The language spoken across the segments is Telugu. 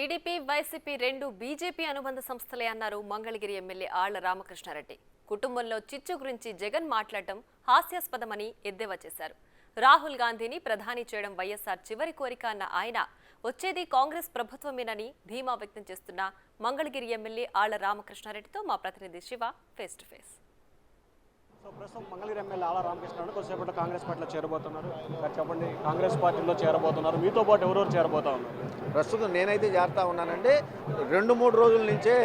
టీడీపీ వైసీపీ రెండు బీజేపీ అనుబంధ సంస్థలే అన్నారు మంగళగిరి ఎమ్మెల్యే ఆళ్ల రామకృష్ణారెడ్డి. కుటుంబంలో చిచ్చు గురించి జగన్ మాట్లాడటం హాస్యాస్పదమని ఎద్దేవా చేశారు. రాహుల్ గాంధీని ప్రధాని చేయడం వైఎస్ఆర్ చివరి కోరిక అన్న ఆయన వచ్చేది కాంగ్రెస్ ప్రభుత్వమేనని ధీమా వ్యక్తం చేస్తున్న మంగళగిరి ఎమ్మెల్యే ఆళ్ల రామకృష్ణారెడ్డితో మా ప్రతినిధి శివ ఫేస్ టు ఫేస్. ప్రస్తుతం మంగళగిరి ఎమ్మెల్యే ఆళ్ల రామకృష్ణారెడ్డి కొద్దిసేపట్లో కాంగ్రెస్ పార్టీలో చేరబోతున్నారు. చెప్పండి, కాంగ్రెస్ పార్టీలో చేరబోతున్నారు, మీతో పాటు ఎవరెవరు చేరబోతా ఉన్నారు? ప్రస్తుతం నేనైతే చేరుతా ఉన్నానండి. 2-3 రోజుల నుంచే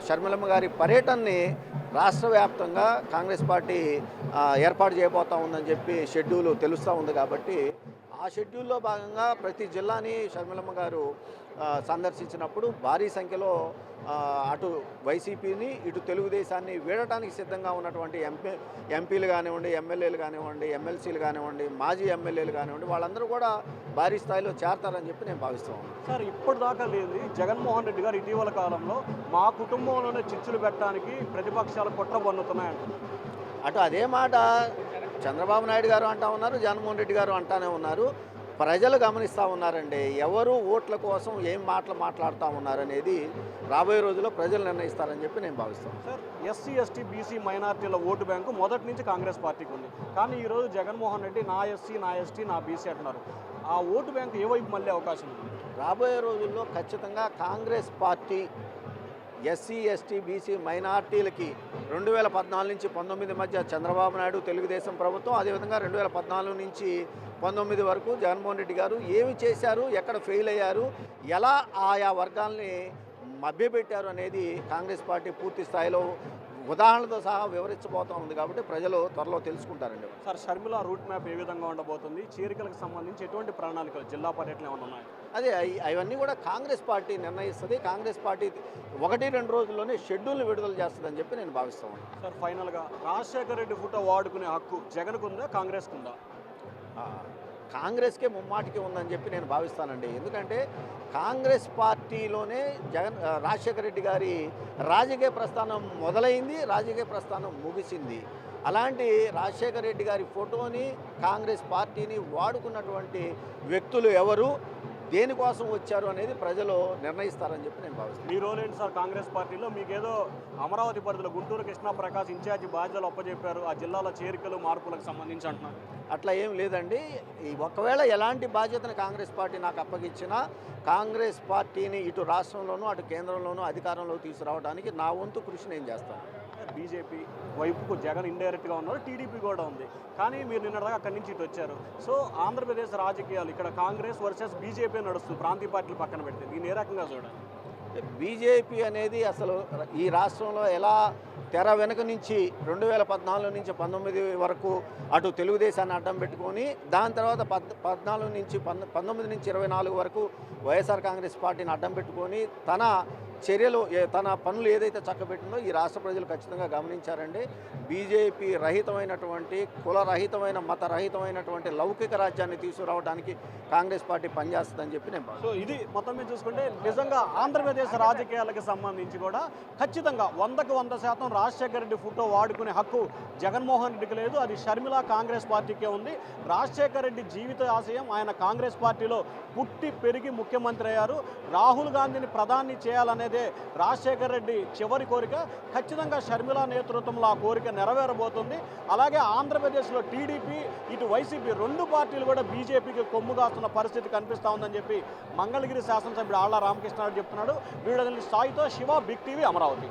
షర్మిలమ్మ గారి పర్యటనని రాష్ట్ర వ్యాప్తంగా కాంగ్రెస్ పార్టీ ఏర్పాటు చేయబోతా ఉందని చెప్పి షెడ్యూల్ తెలుస్తూ ఉంది. కాబట్టి ఆ షెడ్యూల్లో భాగంగా ప్రతి జిల్లాని షర్మిలమ్మ గారు సందర్శించినప్పుడు భారీ సంఖ్యలో అటు వైసీపీని ఇటు తెలుగుదేశాన్ని వీడటానికి సిద్ధంగా ఉన్నటువంటి ఎంపీలు కానివ్వండి, ఎమ్మెల్యేలు కానివ్వండి, ఎమ్మెల్సీలు కానివ్వండి, మాజీ ఎమ్మెల్యేలు కానివ్వండి, వాళ్ళందరూ కూడా భారీ స్థాయిలో చేరతారని చెప్పి నేను భావిస్తున్నాను. సార్, ఇప్పటిదాకా లేదు జగన్మోహన్ రెడ్డి గారు ఇటీవల కాలంలో మా కుటుంబంలోనే చిచ్చులు పెట్టడానికి ప్రతిపక్షాలు కుట్ర పన్నుతున్నాయంటారు. అటు అదే మాట చంద్రబాబు నాయుడు గారు అంటా ఉన్నారు, జగన్మోహన్ రెడ్డి గారు అంటానే ఉన్నారు. ప్రజలు గమనిస్తూ ఉన్నారండి, ఎవరు ఓట్ల కోసం ఏం మాట్లాడుతూ ఉన్నారనేది రాబోయే రోజుల్లో ప్రజలు నిర్ణయిస్తారని చెప్పి నేను భావిస్తాను. సార్, ఎస్సీ ఎస్టీ బీసీ మైనార్టీల ఓటు బ్యాంకు మొదటి నుంచి కాంగ్రెస్ పార్టీకి ఉంది. కానీ ఈరోజు జగన్మోహన్ రెడ్డి నా ఎస్సీ, నా ఎస్టీ, నా బీసీ అంటున్నారు. ఆ ఓటు బ్యాంకు ఏ వైపు మళ్ళీ అవకాశం ఉంది? రాబోయే రోజుల్లో ఖచ్చితంగా Congress party SC ST BC మైనార్టీలకి 2014 నుంచి 19 మధ్య చంద్రబాబు నాయుడు తెలుగుదేశం ప్రభుత్వం, అదేవిధంగా 2014 నుంచి 19 వరకు జగన్మోహన్ రెడ్డి గారు ఏమి చేశారు, ఎక్కడ ఫెయిల్ అయ్యారు, ఎలా ఆయా వర్గాల్ని మభ్యపెట్టారు అనేది కాంగ్రెస్ పార్టీ పూర్తి స్థాయిలో ఉదాహరణలతో సహా వివరించబోతూ ఉంది. కాబట్టి ప్రజలు త్వరలో తెలుసుకుంటారండి. సార్, షర్మిల రూట్ మ్యాప్ ఏ విధంగా ఉండబోతుంది? చేరికలకు సంబంధించి ఎటువంటి ప్రణాళికలు, జిల్లా పర్యటనలు ఏమైనా ఉన్నాయి? అదే అవన్నీ కూడా కాంగ్రెస్ పార్టీ నిర్ణయిస్తుంది. కాంగ్రెస్ పార్టీ 1-2 రోజుల్లోనే షెడ్యూల్ని విడుదల చేస్తుందని చెప్పి నేను భావిస్తాను. సార్, ఫైనల్గా రాజశేఖర రెడ్డి ఫోటో వాడుకునే హక్కు జగన్కు ఉందా, కాంగ్రెస్కు ఉందా? కాంగ్రెస్కే ముమ్మాటికి ఉందని చెప్పి నేను భావిస్తానండి. ఎందుకంటే కాంగ్రెస్ పార్టీలోనే రాజశేఖర రెడ్డి గారి రాజకీయ ప్రస్థానం మొదలైంది, రాజకీయ ప్రస్థానం ముగిసింది. అలాంటి రాజశేఖర రెడ్డి గారి ఫోటోని, కాంగ్రెస్ పార్టీని వాడుకున్నటువంటి వ్యక్తులు ఎవరు, దేనికోసం వచ్చారు అనేది ప్రజలు నిర్ణయిస్తారని చెప్పి నేను భావిస్తాను. మీ రోల్ ఏంటి సార్ కాంగ్రెస్ పార్టీలో? మీకేదో అమరావతి పరిధిలో గుంటూరు కృష్ణప్రకాష్ ఇన్ఛార్జి బాధ్యతలు అప్పచెప్పారు, ఆ జిల్లాల చేరికలు మార్పులకు సంబంధించి అంటున్నారు. అట్లా ఏం లేదండి. ఒకవేళ ఎలాంటి బాధ్యతను కాంగ్రెస్ పార్టీ నాకు అప్పగించినా కాంగ్రెస్ పార్టీని ఇటు రాష్ట్రంలోనూ అటు కేంద్రంలోనూ అధికారంలో తీసుకురావడానికి నా వంతు కృషి నేను చేస్తాను. బీజేపీ వైపుకు జగన్ ఇండైరెక్ట్గా ఉన్నారు, టీడీపీ కూడా ఉంది. కానీ మీరు నిన్నదాకా అక్కడి నుంచి ఇటు వచ్చారు. సో ఆంధ్రప్రదేశ్ రాజకీయాలు ఇక్కడ కాంగ్రెస్ వర్సెస్ బీజేపీ నడుస్తుంది, ప్రాంతీయ పార్టీలు పక్కన పెడితే. దీన్ని ఏ రకంగా చూడాలి? బీజేపీ అనేది అసలు ఈ రాష్ట్రంలో ఎలా తెర వెనుక నుంచి 2014 నుంచి 19 వరకు అటు తెలుగుదేశాన్ని అడ్డం పెట్టుకొని, దాని తర్వాత 14 నుంచి 19 నుంచి 24 వరకు వైఎస్ఆర్ కాంగ్రెస్ పార్టీని అడ్డం పెట్టుకొని తన చర్యలు, తన పనులు ఏదైతే చక్కబెట్టిందో ఈ రాష్ట్ర ప్రజలు ఖచ్చితంగా గమనించారండి. బీజేపీ రహితమైనటువంటి, కులరహితమైన, మతరహితమైనటువంటి లౌకిక రాజ్యాన్ని తీసుకురావడానికి కాంగ్రెస్ పార్టీ పనిచేస్తుందని చెప్పి నేను సో ఇది మొత్తం మీద చూసుకుంటే నిజంగా ఆంధ్రప్రదేశ్ రాజకీయాలకు సంబంధించి కూడా ఖచ్చితంగా 100% రాజశేఖర రెడ్డి ఫోటో వాడుకునే హక్కు జగన్మోహన్ రెడ్డికి లేదు, అది షర్మిల కాంగ్రెస్ పార్టీకే ఉంది. రాజశేఖర రెడ్డి జీవిత ఆశయం ఆయన కాంగ్రెస్ పార్టీలో పుట్టి పెరిగి ముఖ్యమంత్రి అయ్యారు. రాహుల్ గాంధీని ప్రధాని చేయాలనేది రాజశేఖర రెడ్డి చివరి కోరిక. ఖచ్చితంగా షర్మిల నేతృత్వంలో ఆ కోరిక నెరవేరబోతుంది. అలాగే ఆంధ్రప్రదేశ్లో టీడీపీ ఇటు వైసీపీ రెండు పార్టీలు కూడా బీజేపీకి కొమ్ముగాస్తున్న పరిస్థితి కనిపిస్తూ ఉందని చెప్పి మంగళగిరి శాసనసభ్యుడు ఆళ్ల రామకృష్ణారెడ్డి చెప్తున్నాడు. వీడియో సాయితో శివ, బిగ్ టీవీ, అమరావతి.